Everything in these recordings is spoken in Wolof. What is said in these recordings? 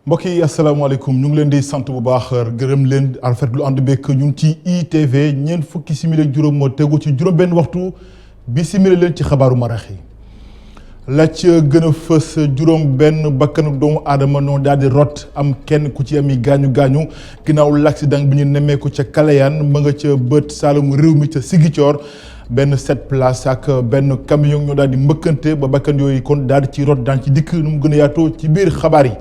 mbokk yi asalaamaaleykum ñu ngi leen di sant bu baax gërëm leen rafetlu ànd beeg ñu ngi ci ITV ñeent fukki simili ak juróom moo tegu ci juróom-benn waxtu bi simili leen ci xabaaru marax yi la ca gën a fës juróom-benn bakkanu doomu aadama noo daal di rot am kenn ku ci ami gaañu gaañu ginnaaw l'accident bi ñu nemmeeku ca Kalayaan ma nga ca bët Saalum réew mi ca Sigicoor benn 7 places ak benn camion ñoo daal di mbëkkante ba bakkan yooyu kon daal di ci rot daan ci dikk nu mu gën a yaatoo ci biir xabaar yi.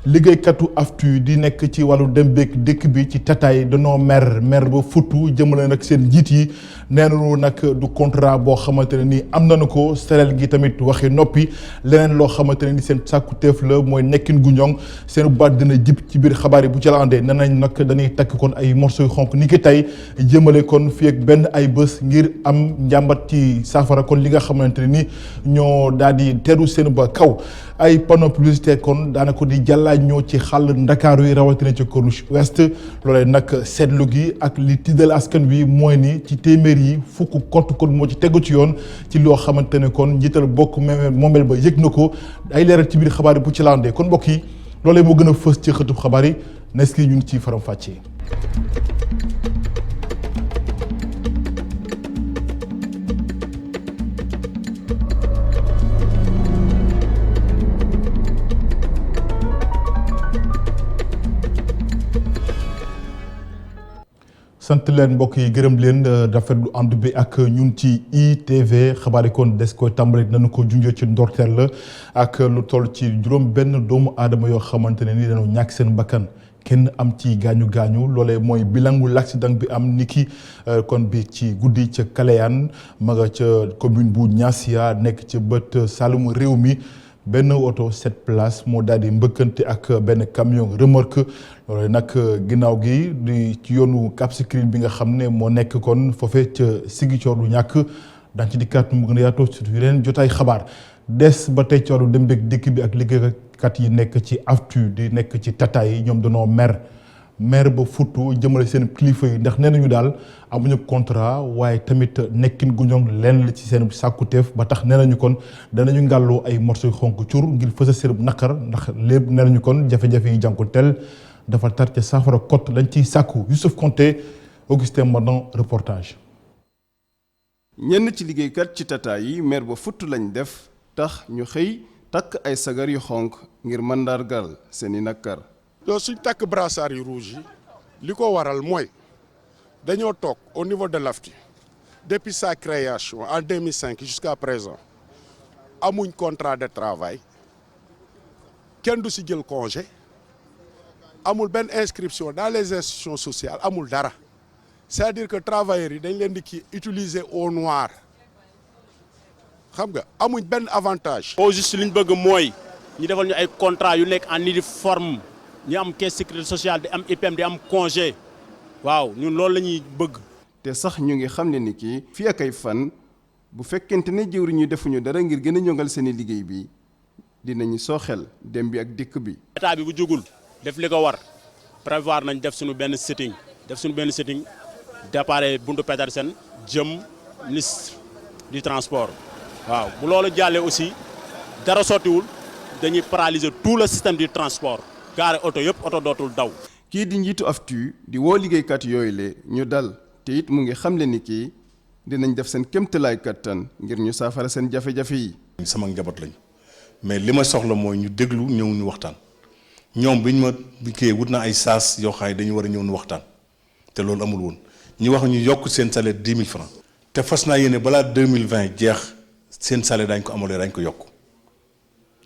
liggéeykatu AFTU di nekk ci wàllu dem beeg dëkk bi ci tataay danoo mer ba futtu jëmale nag seen njiit yi nee nañu nag du contrat boo xamante ne ni am nañu ko sereel gi tamit waxi noppi leneen loo xamante ne ni seen sàkku teef la mooy nekkin gu ñoŋ seen baat dina jib ci biir xabaar yi bu ci la àndee nee nañ nag dañuy takk kon ay morceau yu xonk ni ki tey jëmale kon fii ak benn ay bés ngir am njàmbat ci saafara kon li nga xamante ne ni ñoo daal di teru seen ba kaw ay panneau publicitaire kon daanaka di jàllaaj ñoo ci xàll ndakaaru yi rawatina ci Corniche Ouest loolee nag seetlu gi ak li tiddal askan wi mooy ni ci téeméer yi fukk kott kon moo ci tegu ci yoon ci loo xamante ne kon njiital bokk moomeel ba yëg na ko ay leeral ci biir xabaar yi bu ci laandee kon mbokk yi loolee moo gën a fës ci xëtub xabaar yi nes ki ñu ngi ciy faram fàccee. sant leen mbokk yi gërëm leen rafetlu ànd bi ak ñun ci ITV xabaar yi kon des koy tàmbali nañu ko junjee ci ndorteel la ak lu toll ci juróom benn doomu aadama yoo xamante ne ni dañoo ñàkk seen bakkan kenn am ci gaañu loolee mooy bilangu l'accident bi am niki kon bi ci guddi ca Kalayaan ma nga ca commune bu Niassia nekk ca bët Saloum réew mi benn oto 7 places moo daal di mbëkkante ak benn camion remorque loolu nag ginnaaw gi di ci yoonu Cap Skirring bi nga xam ne moo nekk kon foofee ca Sigicoor du ñàkk daan ci dikkaat mu gën a yaatoo surtout yeneen jotaay xabaar des ba tey ci wàllu dem beeg dikk bi ak liggéeykat yi nekk ci AFTU di nekk ci tata yi ñoom dañoo mer ba futtu jëmale seen kilifa yi ndax nee nañu daal amuñu contrat waaye tamit nekkin gu ñoŋ lenn la ci seen sàkkuteef ba tax nee nañu kon danañu ngàlloo ay morceau yu xonk cur ngir fësal seen naqar ndax lépp nee nañu kon jafe-jafe yi jànkuwanteel dafa tar ca saafara kot lañ ciy sàkku Youssouf Konté Augustin Madan reportage. ñenn ci liggéeykat ci tata yi mer ba futt lañ def tax ñu xëy takk ay sagar yu xonk ngir mandargal seeni nakar. yow suñ takk brassard yu rouge yi li ko waral mooy dañoo toog au niveau de l'AFTU depuis sa création en 2005 jusqu'à présent amuñ contrat de travail kenn du si jël congé amul benn inscription dans les institutions sociales amul dara c'est-à-dire que travailleurs yi dañ leen di kii utiliser au noir xam nga amuñ benn avantage. au juste li ñu bëgg mooy ñu defal ñu ay contrat yu nekk en uniforme ñu am caisse sécurité sociale di am IPM di am congé waaw ñun loolu la ñuy bëgg. te sax ñu ngi xam ne ni kii fii ak ay fan bu fekkente ne jëwriñ ñu defuñu dara ngir gën a ñongal seeni liggéey bi dinañu sooxel dem bi ak dikk bi. état bi bu jógul def li ko war prévoir nañ def suñu benn sitting départ buntu Petersen jëm ministre du transport waaw bu loolu jàllee aussi dara sottiwul dañuy paralyser tout le système du transport. gaare oto yëpp oto dootul daw. kii di njiitu AFTU di woo liggéeykat yooyu le ñu dal te it mu ngi xamle ni kii dinañ def seen kéemtalaay kattan ngir ñu saafara seen jafe-jafe yi. sama njaboot lañ mais li ma soxla mooy ñu déglu ñëw ñu waxtaan ñoom biñ ma kii wut na ay saas yoo xam ne dañu war a ñëw ñu waxtaan te loolu amul woon ñu wax ñu yokk seen salaire 10 000 francs te fas naa yéene balaa 2020 jeex seen salaire dañ ko amalee dañ ko yokk.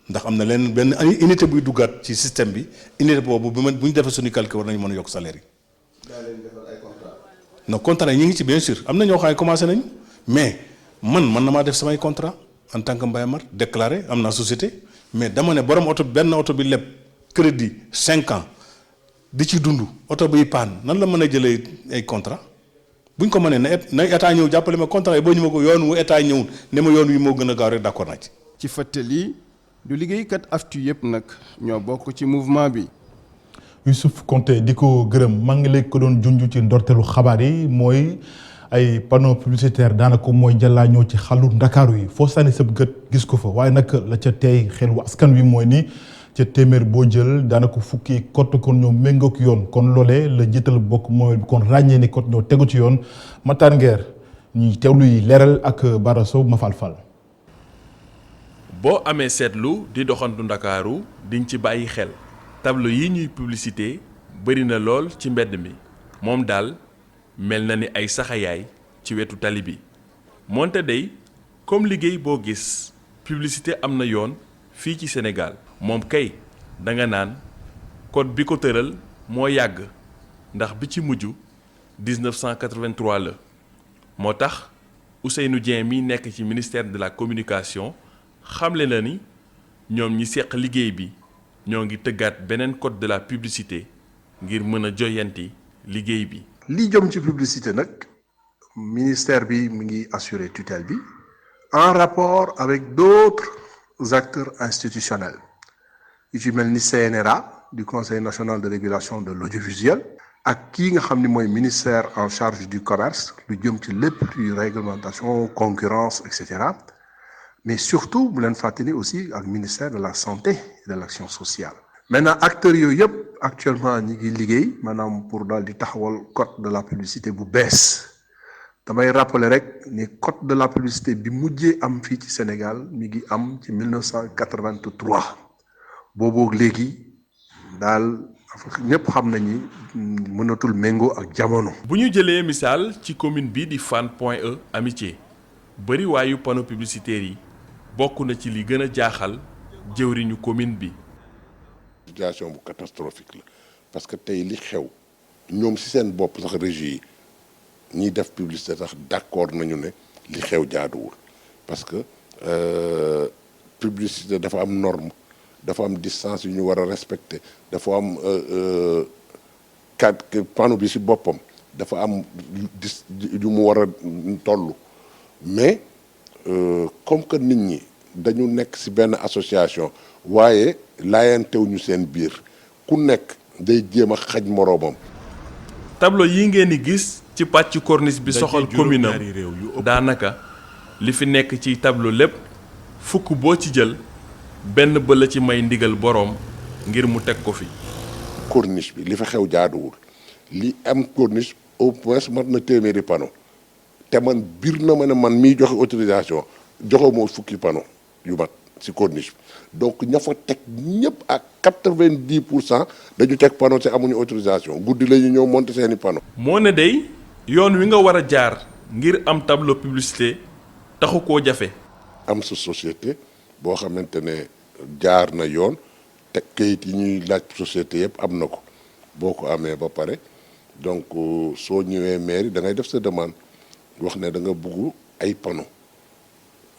ndax am na leen benn unité buy duggaat ci système bi unité boobu bu ñu defee suñu calcul war nañu mën a yokk salaire yi. daa leen defal ay contrat. non contrat yi ñu ngi ci bien sûr am na ñoo xam ne commencé nañu mais man na maa def samay contrat en tant que Mbaye Mar déclaré am naa société mais dama ne borom oto benn oto bi leb crédit 5 ans di ci dund oto biy paan nan la mën a jëlee ay contrat buñ ko mënee na état ñëw jàppale ma contrat yi boo ñu ma ko yoon wu état ñëwul ne ma yoon wi moo gën a gaaw rek d'accord naa ci. ci fàttali du liggéeykat AFTU yëpp nag ñoo bokk ci mouvement bi. Youssouf Konté di ko gërëm maa ngi léegi ko doon junj ci ndorteelu xabaar yi mooy ay panneau publicitaire daanaka mooy jàllaa ñëw ci xalu ndakaaru yi foo sànni sab gët gis ko fa waaye nag la ca tey xel wu askan wi mooy ni ca téeméer boo jël daanaka fukki code kon ñoo méngook yoon kon loolee la jiital bokk mooy kon ràññee ni code ñoo tegu ci yoon Matar Nguer ñuy teewlu yi leeral ak Bara Sow ma fal boo amee seetlu di doxantu ndakaaru diñ ci bàyyi xel tableau yi ñuy publicité bëri na lool ci mbedd mi moom daal mel na ni ay saxayaay ci wetu tali bi moonte day comme liggéey boo gis publicité am na yoon fii ci Sénégal moom kay danga naan code bi ko tëral moo yàgg ndax bi ci mujj 1983 la moo tax Ousseynou Dieng mi nekk ci ministère de la communication xamle na ni ñoom ñi seq liggéey bi ñoo ngi tëggaat beneen code de la publicité ngir mën a joyanti liggéey bi. li jëm ci publicité nag ministère bi mi ngi assurer tutelle bi en rapport avec d'autres acteurs institutionnels yu ci mel ni CNRA du Conseil national de régulation de l'audiovisuel ak kii nga xam ni mooy ministère en charge du commerce lu jëm ci lépp luy réglementation concurrence et cetera mais surtout bu leen fàttali aussi ak ministère de la santé et de l'action sociale. maintenant acteurs yooyu yëpp actuellement ñi ngi liggéey maanaam pour daal di taxawal code de la publicité bu bees damay rappeler rek ni code de la publicité bi mujjee am fii ci Sénégal mi ngi am ci 1983 boobu léegi daal ñëpp xam nañu mënatul méngoo ak jamono. bu ñu jëlee misaal ci commune bi di Fann Point E Amitié bëri waayu panneau publicitaire yi bokk na ci li gën a jaaxal jëwriñu commune bi. situation bu catastrophique la parce que tey li xew ñoom ci seen bopp sax régie yi ñiy def publicité sax d'accord nañu ne li xew jaaduwul parce que publicité dafa am norme dafa am distance yu ñu war a respecter dafa am panneau bi ci boppam dafa am yu mu war a toll mais comme que nit ñi dañu nekk ci benn association waaye laayantewuñu seen biir ku nekk day jéem a xaj moroomam. tableau yi ngeen di gis ci pàcc corniche bi soxal commune am daanaka li fi nekk ci tableau lépp fukk boo ci jël benn ba la ci may ndigal boroom ngir mu teg ko fi. corniche bi li fa xew jaaduwul li am corniche au moins mat na téeméeri panneau te man biir na ma ne man miy joxe autorisation joxe moo fukki panneau yu mat ci corniche bi donc ña fa teg ñëpp ak 90% dañu teg panneau te amuñu autorisation guddi la ñu ñëw monter seeni panneau. moo ne day yoon wi nga war a jaar ngir am tableau publicité taxu koo jafe. am sa société boo xamante ne jaar na yoon te kayit yi ñuy laaj société yëpp am na ko boo ko amee ba pare donc soo ñëwee mairie da ngay def sa demande wax ne da nga bugg ay panneau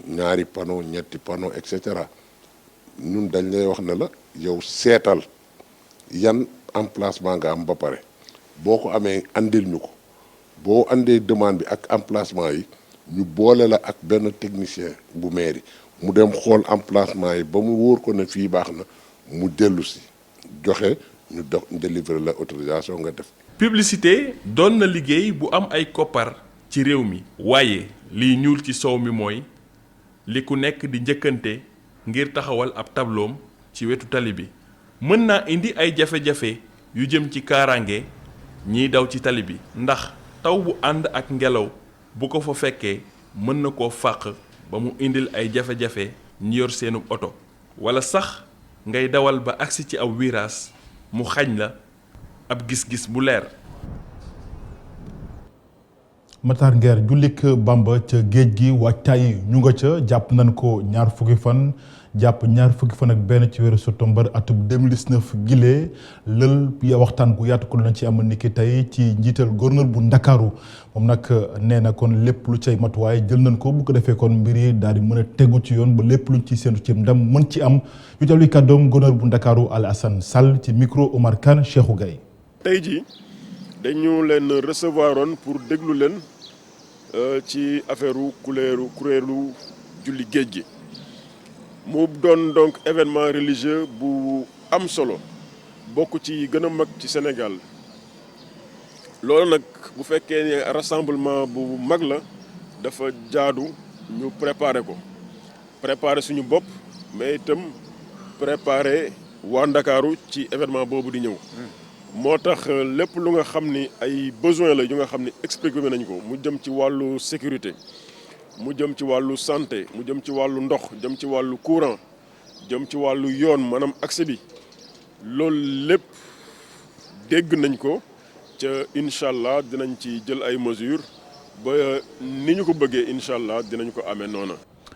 ñaari panneau ñetti panneau et cetera ñun dañ lay wax ne la yow seetal yan emplacement nga am ba pare boo ko amee andil ñu ko boo andee demande bi ak emplacement yi ñu boole la ak benn technicien bu mairie mu dem xool emplacement yi ba mu wóor ko ne fii baax na mu dellu si joxe ñu délivrer la autorisation nga def. publicité doon na liggéey bu am ay koppar ci réew mi. waaye liy ñuul ci soow mi mooy li ku nekk di njëkkante ngir taxawal ab tabloom ci wetu tali bi mën naa indi ay jafe-jafe yu jëm ci kaaraange ñiy daw ci tali bi ndax taw bu ànd ak ngelaw bu ko fa fekkee mën na koo fàq ba mu indil ay jafe-jafe ñi yor seenu oto wala sax ngay dawal ba agsi ci aw virage mu xañ la ab gis-gis bu leer. Matar Nguer jullik Bamba ca géej gi waajtaay ñu nga ca jàpp nañ ko ñaar fukki fan ak benn ci weeru septembre atum 2019 gilee lël ya waxtaan gu yaatu ko lañ ci am niki tey ci njiital gouverneur bu Ndakaaru moom nag nee na kon lépp lu cay matuwaay jël nañ ko bu ko defee kon mbir yi daal di mën a tegu ci yoon ba lépp luñ ci séentu ci ndam mën ci am yu dal kàddoom gouverneur bu Ndakaaru Alassane Sall ci micro Omar Kane Cheikhou Gaye tey jii dañu leen recevoir woon pour déglu leen ci affaire kuréelu julli géej gi mu doon donc événement religieux bu am solo bokk ci gën a mag ci Sénégal loolu nag bu fekkee ne rassemblement bu mag la dafa jaadu ñu préparer suñu bopp mais itam préparer waa Ndakaaru ci événement boobu di ñëw moo tax lépp lu nga xam ni ay besoin la yu nga xam ni expliqué nañ ko mu jëm ci wàllu sécurité mu jëm ci wàllu santé mu jëm ci wàllu ndox jëm ci wàllu courant jëm ci wàllu yoon maanaam accès bi loolu lépp dégg nañ ko ca incha allah dinañ ci jël ay mesures ba ni ñu ko bëggee incha allah dinañ ko amee noona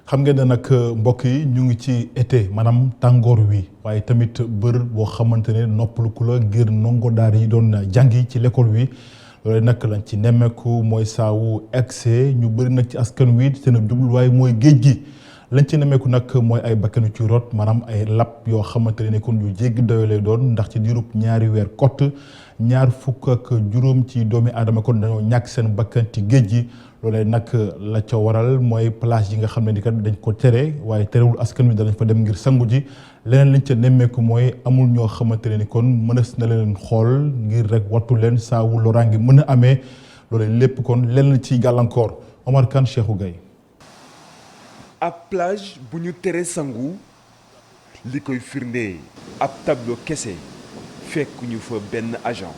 xam ngeen ne nag mbokk yi ñu ngi ci été maanaam tàngoor wi waaye tamit bër boo xamante ne noppalu ku la ngir ndongo daara yi doon jàngi ci l'école wi loolu nag lañ ci nemmeeku mooy saawu excès ñu bëri nag ci askan wi seen jubluwaay mooy géej gi lañ ci nemmeeku nag mooy ay bakkanu ci rot maanaam ay lab yoo xamante ne kon yu jéggi doyo lay doon ndax ci diirub ñaari weer kott 25 ci doomi aadama kon dañoo ñàkk seen bakkan ci géej gi loolee nag la ca waral mooy plage yi nga xam ne ni kat dañ ko tere waaye terewul askan wi danañ fa dem ngir sangu ji leneen liñ ca nemmeeku mooy amul ñoo xamante ne ni kon mënees na leen xool ngir rek wattu leen saawu loraange mën a amee loolee lépp kon lenn ci gàllankoor Omar Kane Cheikhou Gaye ab plage bu ñu tere sangu li koy firndee ab tableau kese fekk ñu fa benn agent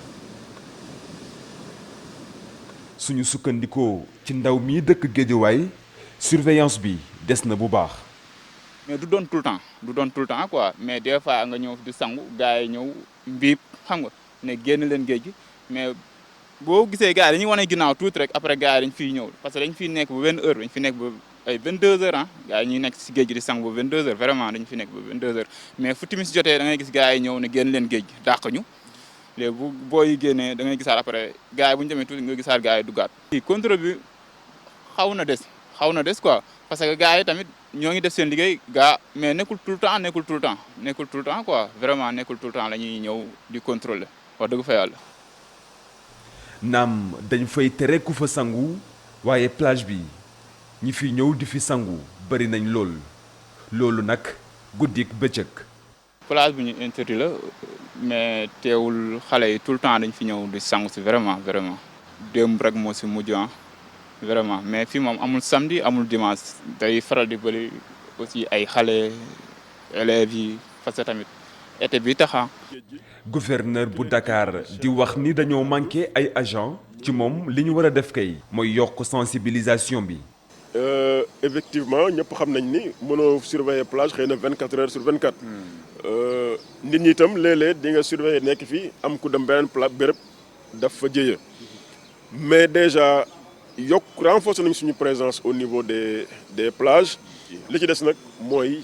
suñu sukkandikoo ci ndaw mi dëkk Géejawaay surveillance bi des na bu baax. mais du doon tout le temps quoi mais des fois nga ñëw di sangu gars yi ñëw mbiib xam nga ne génn leen géej gi mais boo gisee gars yi dañuy wane ginnaaw tuuti rek après gars yi dañ fiy ñëw parce que dañ fiy nekk ba benn heure dañ fi nekk ba ay 22 heures gars yi ñuy nekk si géej gi di sangu ba 22 heures vraiment dañ fi nekk ba 22 heures mais fu timis jotee da ngay gis gars yi ñëw ne génn leen géej gi dàq ñu. léegi bu booy génnee da ngay gisaat après gars yi bu ñu demee tuuti nga gisaat gars yi duggaat. contrôle bi xaw na des quoi parce que gars yi tamit ñoo ngi def seen liggéey mais nekkul tout le temps quoi vraiment nekkul tout le temps la ñuy ñëw di contrôler wax dëgg fa yàlla. naam dañ fay tere ku fa sangu waaye plage bi ñi fi ñëw di fi sangu bari nañ loolu nag guddik bëccëg. plage bu ñu interdit la mais teewul xale yi tout le temps dañ fi ñëw di sangu si vraiment démb rek moo si mujj vraiment mais fii moom amul samedi amul dimanche day faral di bëri aussi ay xale élèves yi parce que tamit été bi taxa gouverneur bu Dakar di wax ni dañoo manqué ay agent ci moom li ñu war a def kay mooy yokk sensibilisation bi. effectivement ñëpp xam nañ ni mënoo surveiller plage xëy na 24 heures sur 24. nit ñi itam léeg-léeg di nga surveiller nekk fii am ku dem beneen béréb daf fa jëye mais déjà renforcer nañ suñu présence au niveau des plages li ci des nag mooy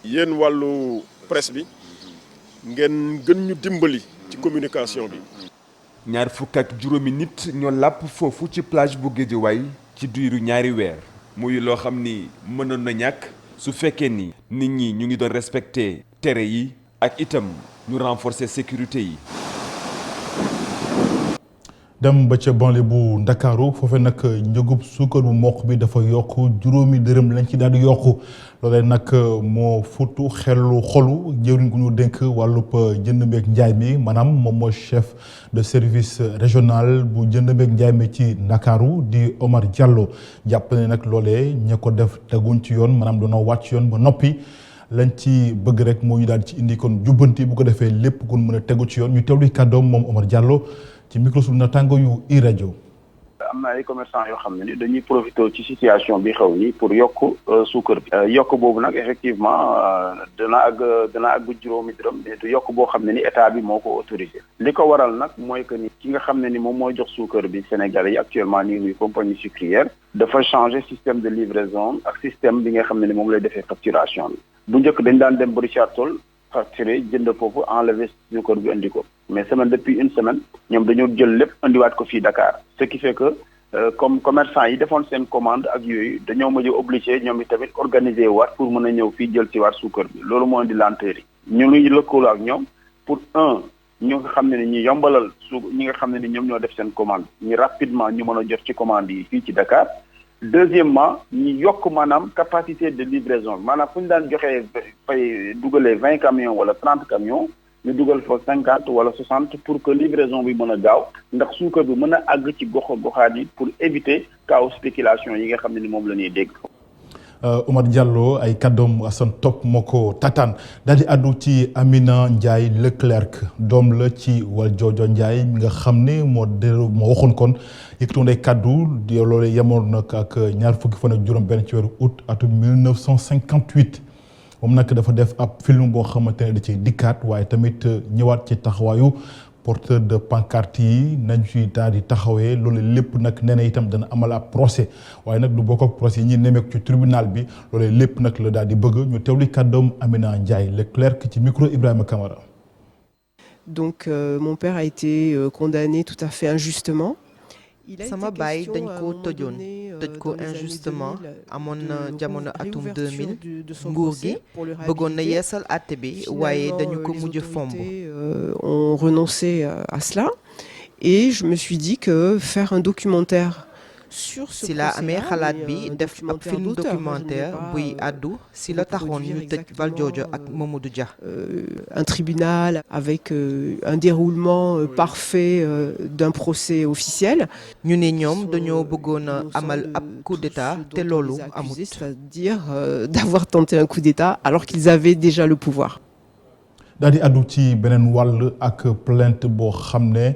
yéen wàllu presse bi ngeen gën ñu dimbali ci communication bi. 25 nit ñoo làpp foofu ci plage bu Guédiawaye ci diiru ñaari weer muy loo xam ni mënoon na ñàkk su fekkee ni nit ñi ñu ngi doon respecté tere yi ak itam ñu renforcer sécurité yi. dem ba ca banlieue bu Ndakaaru foofee nag njëgub suukar bu mokk bi dafa yokk 5 dërëm lañ ci daal di yokk loolee nag moo futu xolu jëwriñ gu ñu dénk wàllub jënd beeg njaay mi maanaam moom mooy chef de service régional bu jënd beeg njaay mi ci Ndakaaru di Omar Diallo jàpp ne nag loolee ña ko def teguñ ci yoon maanaam dañoo wàcc yoon ba noppi lañ ci bëgg rek moo ñu daal ci indi kon jubbanti bu ko defee lépp kon mën a tegu ci yoon ñu teewlu kàddoom moom Omar Diallo ci micro suñu naataango yu iRadio. am na ay commerçant yoo xam ne ni dañuy profité ci situation bi xew ni pour yokk suukar bi. yokk boobu nag effectivement dana àgg 5 dërëm mais du yokk boo xam ne ni état bi moo ko autorisé. li ko waral nag mooy que ni ki nga xam ne ni moom mooy jox suukar bi Sénégalais yi actuellement nii muy compagnie sucrière dafa changer système de livraison ak système bi nga xam ne ni moom lay defee facturation bi. bu njëkk dañ daan dem ba Richard Toll facturé jënd foofu enlevé suukar bi indi ko mais depuis une semaine ñoom dañoo jël lépp indiwaat ko fii Dakar ce qui fait que comme commerçant yi defoon seen commande ak yooyu dañoo mujj obligé ñoom i tamit organiser waat pour mën a ñëw fii jël si waat suukar bi loolu moo indi lenteur yi ñu ngi lëkkaloo ak ñoom pour ñu nga xam ne ni ñu yombalal ñi nga xam ne ni ñoom ñoo def seen commande ñu rapidement ñu mën a jot ci commande yi fii ci Dakar. Deuxièmement ñu yokk maanaam capacité de livraison maanaam fu ñu daan joxee fay dugalee 20 camions wala 30 camions ñu dugal fa 50 wala 60 pour que livraison bi mën a gaaw ndax suukar bi mën a àgg ci goxaat yi pour éviter cas spéculation yi nga xam ne ni moom la ñuy dégg. Oumar Diallo ay kàddoom Assane Top moo ko tataan daal di àddu ci Amina Ndiaye Leclerc doom la ci Valdiodio Ndiaye mi nga xam ne moo waxoon kon yëkkatoon ay kàddu loolu yemoon nag ak ñaar fukki fan ak juróom-benn ci weeru août atum 1958 moom nag dafa def ab film boo xamante ne da ci dikkaat waaye tamit ñëwaat ci taxawaayu porteur de pancarte yi nañ ci daal di taxawee loolu lépp nag nee na itam dana amal ab procès waaye nag du bokk ak procès yi ñuy nemmeeku ci tribunal bi loolu lépp nag la daal di bëgg ñu teewli kàddoom Amina Ndiaye Leclerc ci micro Ibrahima Camara. Donc mon père a été condamné tout à fait injustement. sama baay dañ ko tëjoon tëj ko injustement amoon na jamono atum 2000 nguur gi bëggoon na yeesal àtte bi waaye dañu ko mujj fomb. ont renoncé à cela et je me suis dit que faire un documentaire sur ce si la amee xalaat bi def ab film documentaire buy àddu si la taxoon ñu tëj Valdiodio ak Mamadou Dia. Un tribunal avec un déroulement parfait d'un procès officiel. ñu ne ñoom dañoo bëggoon a amal ab coup d'état te loolu amut. C'est-à-dire d'avoir tenté un coup d'état alors qu'ils avaient déjà le pouvoir. daal di àddu ci beneen wàll ak plainte boo xam ne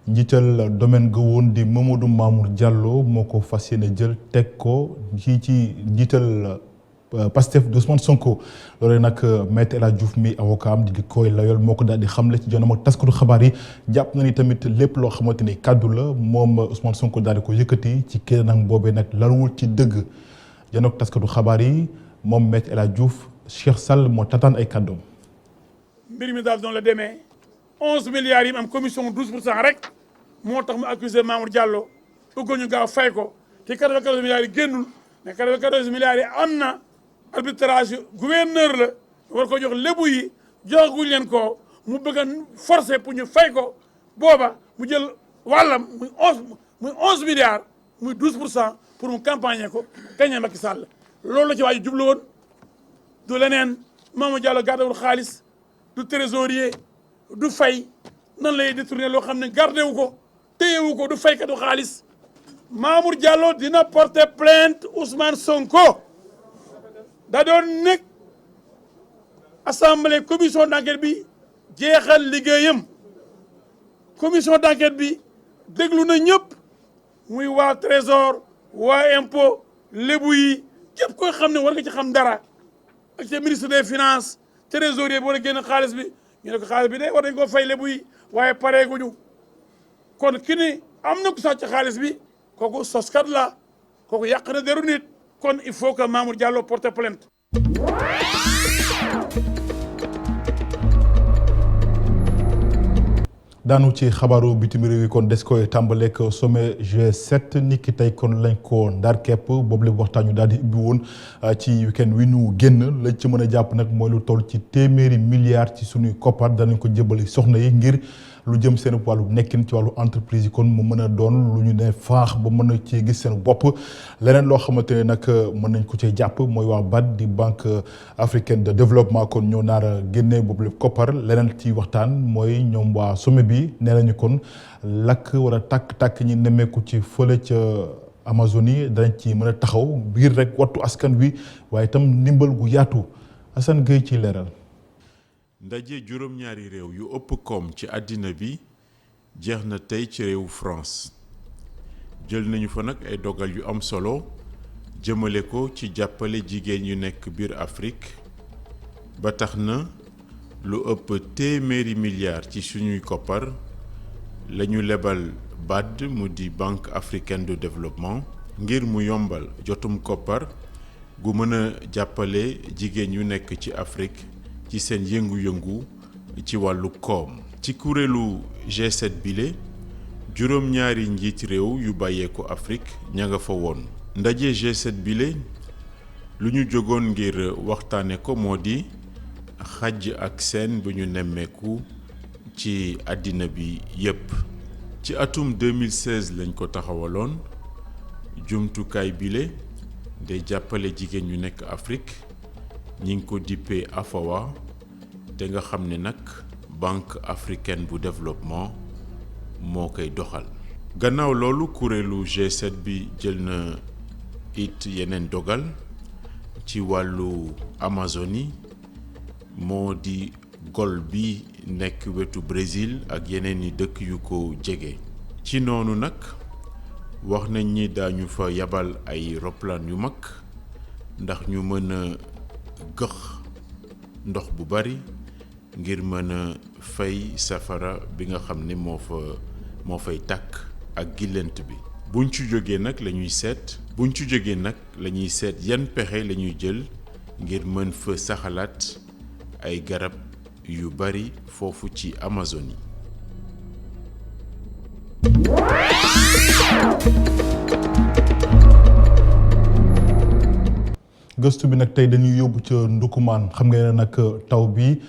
njiital domaine ga woon di Mamadou Mamour Diallo moo ko fas yéene jël teg ko ci njiital Pastef d'Ousmane Sonko loolu nag maître El Hadji Diouf mi avocat am di koy layool moo ko daal di xamle ci jonoom ak taskatu xabaar yi jàpp na ni tamit lépp loo xamante ni kàddu la moom Ousmane Sonko daal di ko yëkkati ci keneen boobee nag laluwul ci dëgg jonoom ak taskatu xabaar yi moom maître El Hadji Diouf Cheikh Sall moo tataan ay kàddoom. mbir mi daal doon la demee 11 milliards yi mu am commission 12% rek moo tax mu accusé Mamour Diallo bëggoon ñu gaaw fay ko te 94 milliards yi génnul mais 94 milliards yi am na arbitrage gouverneur la war ko jox lébu yi joxaguñ leen ko mu bëgg a forcer pour ñu fay ko booba mu jël wàllam muy 11 milliards muy 12% pour mu campagner ko gagné Macky Sall loolu la ci waa ji jublu woon du leneen Mamour Diallo gardewul xaalis du trésorier du fay nan lay détourné loo xam ne gardé wu ko téyewu ko du faykatu xaalis Mamour Diallo dina porter plainte Ousmane Sonko da doon nekk assemblée commission d'enquête bi jeexal liggéeyam commission d'enquête bi déglu na ñëpp muy waa trésor waa impôt lébu yi képp koy xam ne war nga ci xam dara ak ci ministre des finances trésorier bi war a génn xaalis bi ñu ne ko xaalis bi de war nañ koo fay lébu yi waaye pareeguñu kon ki ni am na ku sàcc xaalis bi kooku soskat la kooku yàq na deru nit kon il faut que Mamour Diallo porte plainte. daanu ci xabaaru bitim réew yi kon des koy tàmbaleek sommet G7 niki tey kon lañ ko ndar kepp boobu lépp waxtaan ñu daal di ubbi woon ci week-end wi ñu génn lañ ci mën a jàpp nag mooy lu toll ci téeméeri milliards ci suñuy koppar danañ ko jëbali soxna yi ngir lu jëm seen wàllu nekkin ci wàllu entreprise yi kon mu mën a doon lu ñu ne faax ba mën a ci gis seen bopp leneen loo xamante ne nag mën nañ ko cee jàpp mooy waa BAD di banque africaine de développement kon ñoo naar a génnee boobu lépp koppar leneen ci waxtaan mooy ñoom waa sommet bi nee nañu kon lakk wala tàkk-tàkk ñi nemmeeku ci fële ca Amazonie dañ ci mën a taxaw biir rek wattu askan wi waaye itam ndimbal gu yaatu Assane Gueye ci leeral. ndaje juróom-ñaari réew yu ëpp koom ci àddina bi jeex na tey ci réewu France jël nañu fa nag ay dogal yu am solo jëmale ko ci jàppale jigéen yu nekk biir Afrique ba tax na lu ëpp téeméeri milliards ci suñuy koppar lañu lebal BAD mu di banque africaine de développement ngir mu yombal jotum koppar gu mën a jàppale jigéen yu nekk ci Afrique ci seen yëngu-yëngu ci wàllu koom. ci kuréelu G7 bile juróom-ñaari njiit réew yu bàyyeeko Afrique ña nga fa woon. ndaje G7 bile lu ñu jógoon ngir waxtaane ko moo di xàjj ak seen bu ñu nemmeeku ci àddina bi yépp. ci atum 2016 lañ ko taxawaloon jumtukaay bile day jàppale jigéen ñu nekk Afrique ñi ngi ko dippee AFAWA te nga xam ne nag Banque africaine bu développement moo koy doxal. gannaaw loolu kuréelu G7 bi jël na it yeneen dogal ci wàllu Amazonie moo di gol bi nekk wetu Brésil ak yeneen i dëkk yu ko jege. ci noonu nag wax nañ ni daañu fa yabal ay roplaan yu mag ndax ñu mën a gëx ndox bu bari ngir mën a fay safara bi nga xam ne moo fay tàkk ak gilent bi. buñ ci jógee nag la ñuy seet yan pexe la ñuy jël ngir mën fa saxalaat ay garab yu bari foofu ci Amazonie. gëstu bi nag tey dañuy yóbbu ca Ndukumaan xam nga ne nag taw bi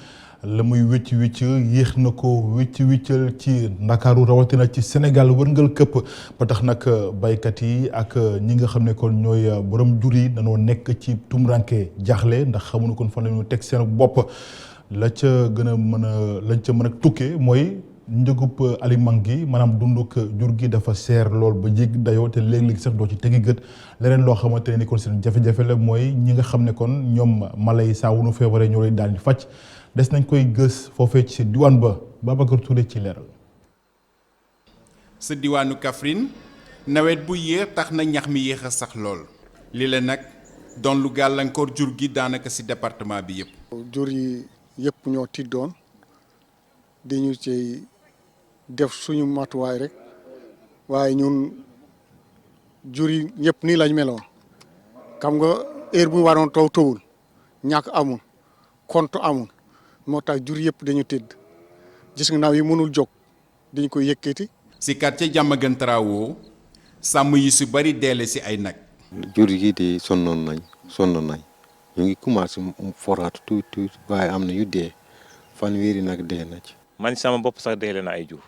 la muy wicc yéex na ko wiccal ci Ndakaaru rawatina ci Sénégal wërngal këpp ba tax nag baykat yi ak ñi nga xam ne kon ñooy borom jur yi dañoo nekk ci tumranke jaaxle ndax xamuñu kon fan la ñu teg seen bopp. lañ ca mën a tukkee mooy njëgub aliment gi maanaam dunduk jur gi dafa seer lool ba jéggi dayoo te léeg-léeg sax doo ci tegi gët leneen loo xamante ne ni kon seen jafe-jafe la mooy ñi nga xam ne kon ñoom mala yi saa wu nu feebaree ñoo lay daal di faj des nañ koy gës foofee ci diwaan ba Babacar Touré ci leeral. sa diwaanu Kaffrine nawet bu yéex tax na ñax mi yéex a sax lool li la nag doon lu gàllankoor jur gi daanaka ci département bi yépp. jur yi yëpp ñoo tiddoon di ñu ci def suñu matuwaay rek waaye ñun jur yi ñëpp nii lañ meloon xam nga heure bu waroon taw tawul ñàkk amul kontu amul moo tax jur yëpp dañu tëdd gis nga naaw yi mënul jóg dañ ko yëkkati. ci quartier Diamaguène Trao sàmm yi su bari deele ci ay nag. jur yi de sonn nañ ñu ngi commencé foraatu tuuti waaye am na yu dee fanweeri nag dee na ci. man sama bopp sax deele na ay jur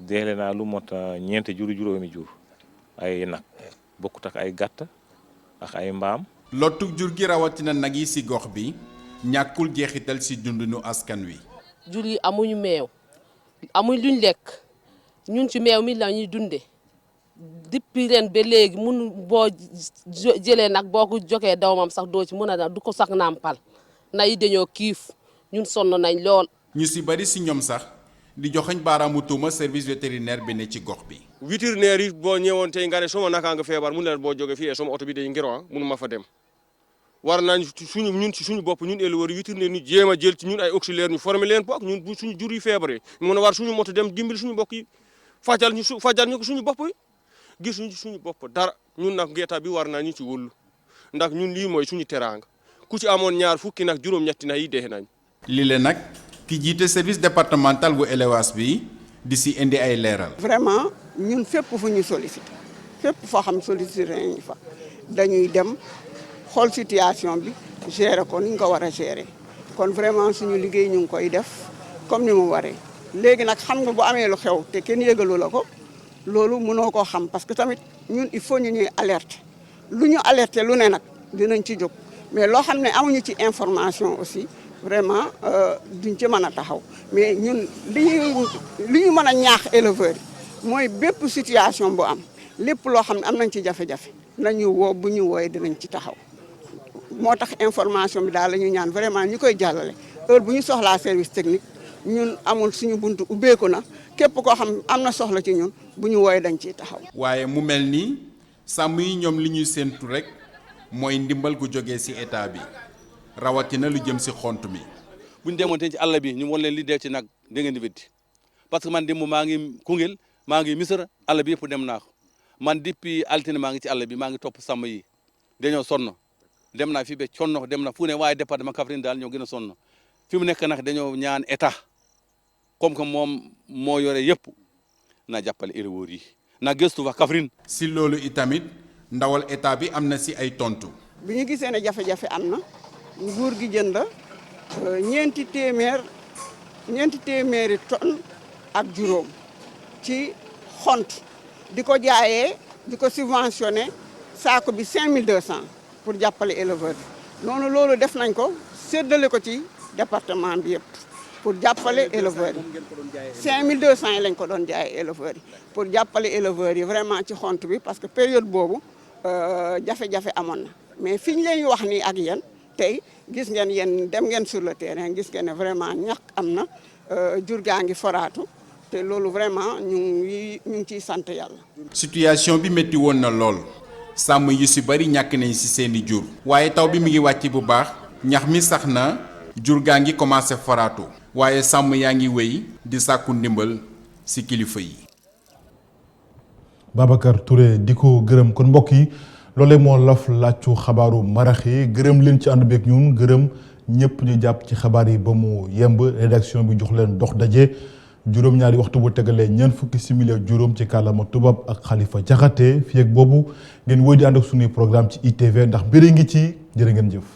deele naa lu mot ñeenti jur juróomi jur ay nag bokkut ak ay gàtt ak ay mbaam. lottu jur gi rawatina nag yi ci gox bi ñàkkul jeexital ci dundinu askan wi. jur yi amuñu meew amuñ luñ lekk ñun ci meew mi la ñuy dunde depuis ren ba léegi mun boo jëlee nag boo ko jokee doomam sax doo ci mën a du ko sax nàmpal na yi dañoo kiif ñun sonn nañ lool. ñu ci bari ci ñoom sax di joxañ baaraamu tuuma service vétérinaire bi ne ci gox bi. vétérinaire yi boo ñëwoon tey nga ne suma naka nga feebar mun leen boo jógee fii suma oto bi day ngiro mënu ma fa dem war nañ ñun ci suñu bopp ñun éleveurs vétérinaire ñu jéem a jël ci ñun ay auxiliaire ñu former leen boog ñun bu suñu jur yi feebaree ñu mën a war suñu moto dem dimbali suñu mbokk yi fajal ñu ko suñu bopp yi gisuñu suñu bopp dara ñun nag état bi war naa ñu ci wóolu ndax ñun lii mooy suñu teraanga ku ci amoon ñaar fukki nag juróom-ñetti na yi dee nañ. lii la nag ki jiite service départemental bu élevage bi di ci indi ay leeral. vraiment ñun fépp fu ñu sollicité fépp foo xam sollicité nañu fa dañuy dem xool situation bi gérer ko ni ñu ko war a gérer kon vraiment suñu liggéey ñu ngi koy def comme ni mu waree léegi nag xam nga bu amee lu xew te kenn yëgalu la ko. loolu mënoo koo xam parce que tamit ñun il faut ñu ñuy alerter lu ñu alerter lu ne nag dinañ ci jóg mais loo xam ne amuñu ci information aussi vraiment duñ ci mën a taxaw mais ñun li ñu mën a ñaax éleveurs yi mooy bépp situation bu am lépp loo xam ne am nañ ci jafe-jafe nañu woo bu ñu wooyee dinañ ci taxaw moo tax information bi daal la ñu ñaan vraiment ñi koy jàllale heure bu ñu soxlaa service technique ñun amul suñu buntu ubbeeku na képp koo xam am na soxla ci ñun bu ñu wooyee dañ ciy taxaw. waaye mu mel ni sàmm yi ñoom li ñuy séentu rek mooy ndimbal gu jógee ci état bi rawatina lu jëm ci xont mi. bu ñu demoon ci àll bi ñu won leen li dee ci nag da ngeen di weddi parce que man démb maa ngi Koungheul maa ngi Missirah àll bi yëpp dem naa ko man depuis altine maa ngi ci àll bi maa ngi topp sàmm yi dañoo sonn dem naa fii ba conno dem na fu ne waaye département Kaffrine daal ñoo gën a sonn fi mu nekk nag dañoo ñaan état comme que moom moo yore yëpp na jàppale éleveurs yi na gëstu fa Kaffrine. si loolu itamit ndawal état bi am na si ay tontu. bi ñu gisee ne jafe-jafe am na nguur gi jënd ñeenti téeméer ñeenti téeméeri tonnes ak juróom ci xont di ko jaayee di ko subventionné saako bi 5200 pour jàppale éleveur bi noonu loolu def nañ ko séddale ko ci département bi yëpp pour jàppale éleveurs yi 5200 yi lañ ko doon jaayee éleveurs yi pour jàppale éleveurs yi vraiment ci xont bi parce que période boobu jafe-jafe amoon na mais fi ñu leen wax nii ak yéen tey gis ngeen yéen dem ngeen sur le terrain gis ngeen ne vraiment ñàkk am na jur gaa ngi foraatu te loolu vraiment ñu ngi ciy sant yàlla. situation bi métti woon na lool sàmm yu si bari ñàkk nañ si seeni jur waaye taw bi mi ngi wàcc bu baax ñax mi sax na jur gaa ngi commencé foraatu waaye sàmm yaa ngi wéy di sàkku ndimbal si kilifa yi. Babacar Touré di ko gërëm kon mbokk yi loolee moo laf làccu xabaaru marax yi gërëm leen ci ànd beeg ñun gërëm ñëpp ñu jàpp ci xabaar yi ba mu yemb rédaction bi jox leen dox daje juróom-ñaari waxtu bu tegalee ñeent fukki simili ak juróom ci kàllaama tubaab ak Khalifa Diakhaté fii ak boobu ngeen woy di ànd ak suñuy programme ci ITV ndax mbir ngi ci jërë ngeen jëf.